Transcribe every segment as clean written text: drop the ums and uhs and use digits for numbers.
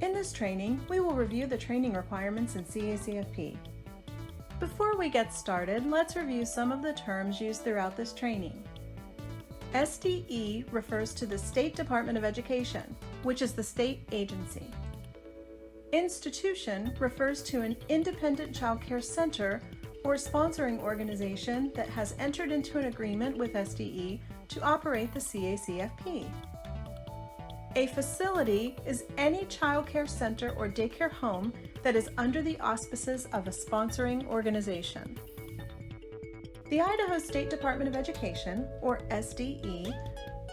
In this training, we will review the training requirements in CACFP. Before we get started, let's review some of the terms used throughout this training. SDE refers to the State Department of Education, which is the state agency. Institution refers to an independent child care center or sponsoring organization that has entered into an agreement with SDE to operate the CACFP. A facility is any child care center or daycare home that is under the auspices of a sponsoring organization. The Idaho State Department of Education, or SDE,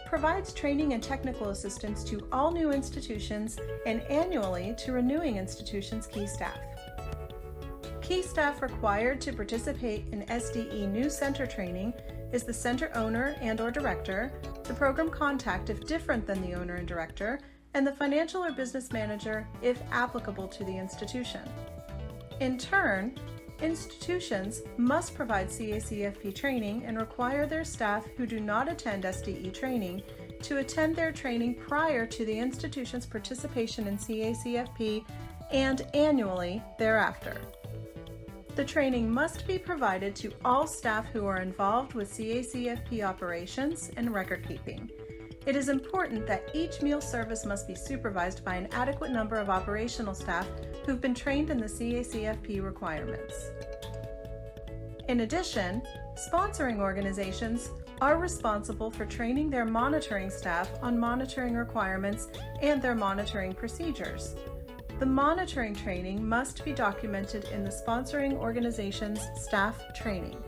provides training and technical assistance to all new institutions and annually to renewing institutions' key staff. Key staff required to participate in SDE new center training is the center owner and/or director, the program contact if different than the owner and director, and the financial or business manager if applicable to the institution. In turn, institutions must provide CACFP training and require their staff who do not attend SDE training to attend their training prior to the institution's participation in CACFP and annually thereafter. The training must be provided to all staff who are involved with CACFP operations and record keeping. It is important that each meal service must be supervised by an adequate number of operational staff who've been trained in the CACFP requirements. In addition, sponsoring organizations are responsible for training their monitoring staff on monitoring requirements and their monitoring procedures. The monitoring training must be documented in the sponsoring organization's staff training.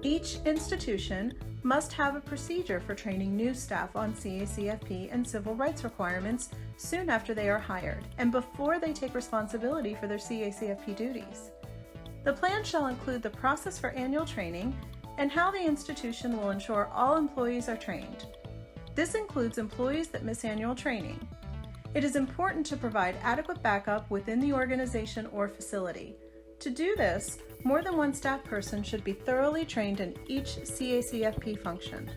Each institution must have a procedure for training new staff on CACFP and civil rights requirements soon after they are hired and before they take responsibility for their CACFP duties. The plan shall include the process for annual training and how the institution will ensure all employees are trained. This includes employees that miss annual training. It is important to provide adequate backup within the organization or facility. To do this, more than one staff person should be thoroughly trained in each CACFP function.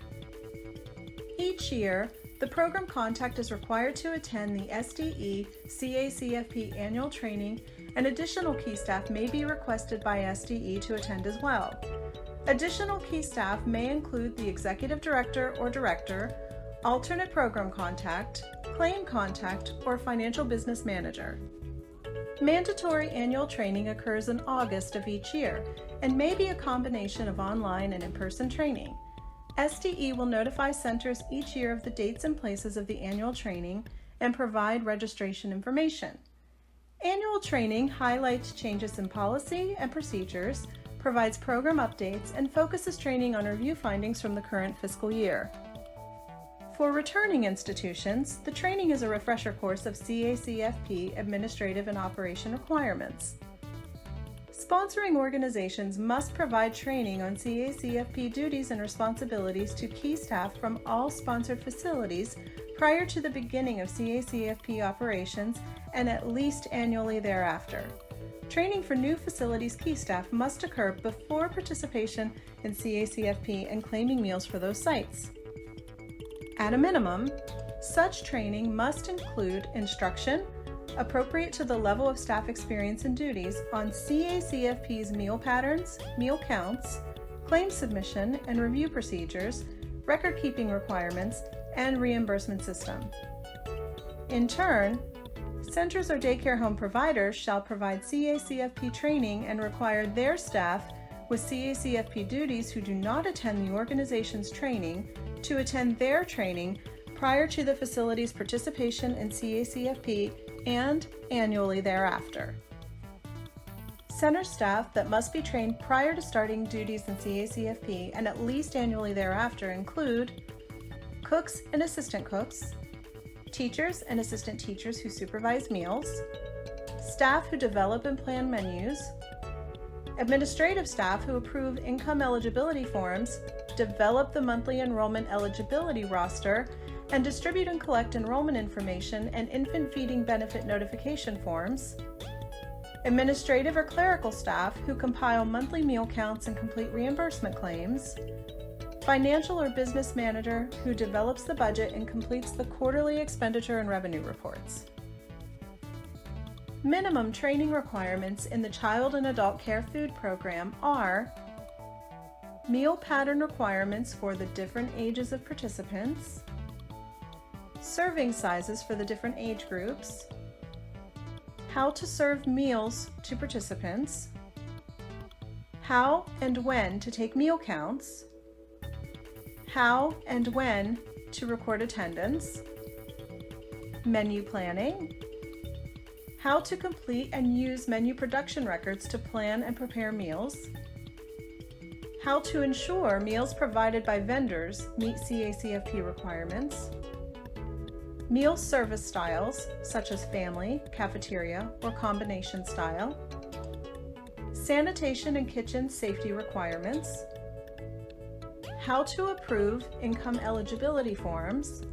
Each year, the program contact is required to attend the SDE CACFP annual training, and additional key staff may be requested by SDE to attend as well. Additional key staff may include the executive director or director, alternate program contact, claim contact, or financial business manager. Mandatory annual training occurs in August of each year and may be a combination of online and in-person training. SDE will notify centers each year of the dates and places of the annual training and provide registration information. Annual training highlights changes in policy and procedures, provides program updates, and focuses training on review findings from the current fiscal year. For returning institutions, the training is a refresher course of CACFP administrative and operation requirements. Sponsoring organizations must provide training on CACFP duties and responsibilities to key staff from all sponsored facilities prior to the beginning of CACFP operations and at least annually thereafter. Training for new facilities key staff must occur before participation in CACFP and claiming meals for those sites. At a minimum, such training must include instruction appropriate to the level of staff experience and duties on CACFP's meal patterns, meal counts, claim submission and review procedures, record-keeping requirements, and reimbursement system. In turn, centers or daycare home providers shall provide CACFP training and require their staff with CACFP duties who do not attend the organization's training to attend their training prior to the facility's participation in CACFP and annually thereafter. Center staff that must be trained prior to starting duties in CACFP and at least annually thereafter include cooks and assistant cooks, teachers and assistant teachers who supervise meals, staff who develop and plan menus, administrative staff who approve income eligibility forms, develop the monthly enrollment eligibility roster, and distribute and collect enrollment information and infant feeding benefit notification forms, administrative or clerical staff who compile monthly meal counts and complete reimbursement claims, financial or business manager who develops the budget and completes the quarterly expenditure and revenue reports. Minimum training requirements in the Child and Adult Care Food Program are meal pattern requirements for the different ages of participants, serving sizes for the different age groups, how to serve meals to participants, how and when to take meal counts, how and when to record attendance, menu planning, how to complete and use menu production records to plan and prepare meals, how to ensure meals provided by vendors meet CACFP requirements, meal service styles such as family, cafeteria, or combination style, sanitation and kitchen safety requirements, how to approve income eligibility forms,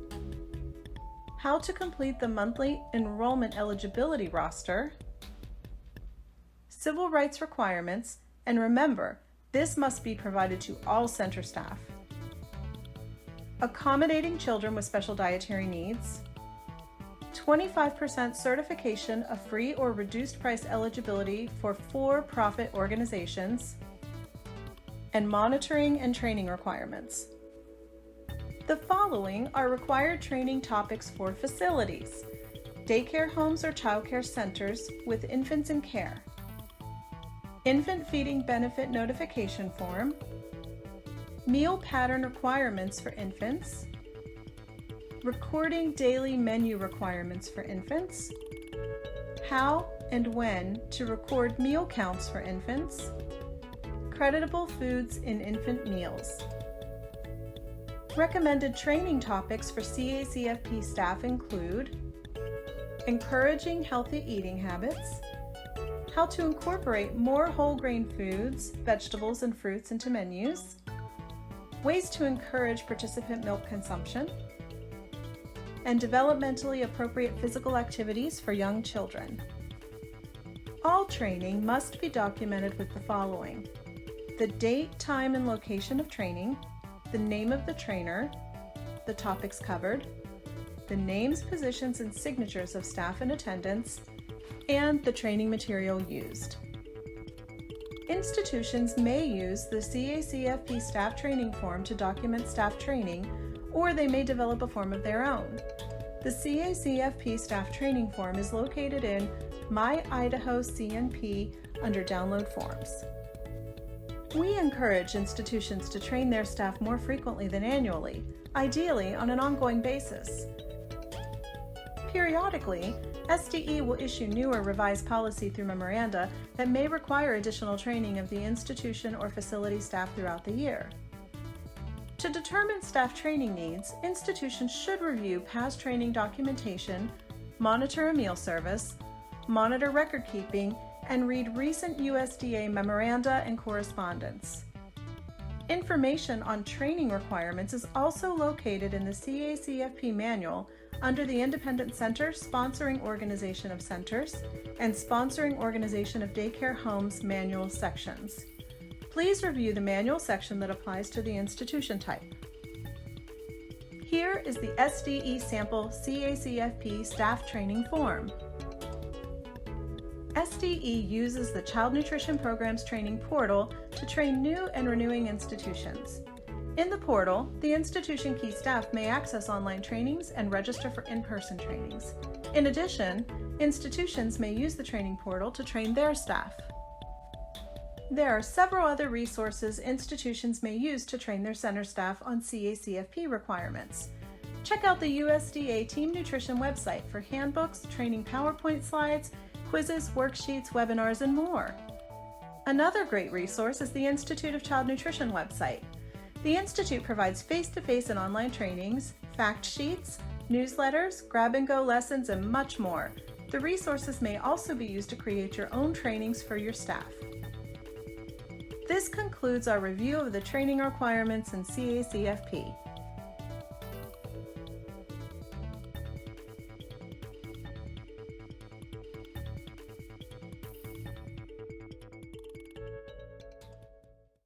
how to complete the monthly enrollment eligibility roster, civil rights requirements, and remember, this must be provided to all center staff, accommodating children with special dietary needs, 25% certification of free or reduced price eligibility for for-profit organizations, and monitoring and training requirements. The following are required training topics for facilities: daycare homes or childcare centers with infants in care, infant feeding benefit notification form, meal pattern requirements for infants, recording daily menu requirements for infants, how and when to record meal counts for infants, creditable foods in infant meals. Recommended training topics for CACFP staff include encouraging healthy eating habits, how to incorporate more whole grain foods, vegetables, and fruits into menus, ways to encourage participant milk consumption, and developmentally appropriate physical activities for young children. All training must be documented with the following: the date, time, and location of training, the name of the trainer, the topics covered, the names, positions, and signatures of staff in attendance, and the training material used. Institutions may use the CACFP staff training form to document staff training, or they may develop a form of their own. The CACFP staff training form is located in My Idaho CNP under Download Forms. We encourage institutions to train their staff more frequently than annually, ideally on an ongoing basis. Periodically, SDE will issue new or revised policy through memoranda that may require additional training of the institution or facility staff throughout the year. To determine staff training needs, institutions should review past training documentation, monitor a meal service, monitor record keeping, and read recent USDA memoranda and correspondence. Information on training requirements is also located in the CACFP manual under the Independent Center Sponsoring Organization of Centers and Sponsoring Organization of Daycare Homes manual sections. Please review the manual section that applies to the institution type. Here is the SDE sample CACFP staff training form. SDE uses the Child Nutrition Programs Training Portal to train new and renewing institutions. In the portal, the institution key staff may access online trainings and register for in-person trainings. In addition, institutions may use the training portal to train their staff. There are several other resources institutions may use to train their center staff on CACFP requirements. Check out the USDA Team Nutrition website for handbooks, training PowerPoint slides, quizzes, worksheets, webinars, and more. Another great resource is the Institute of Child Nutrition website. The Institute provides face-to-face and online trainings, fact sheets, newsletters, grab-and-go lessons, and much more. The resources may also be used to create your own trainings for your staff. This concludes our review of the training requirements in CACFP.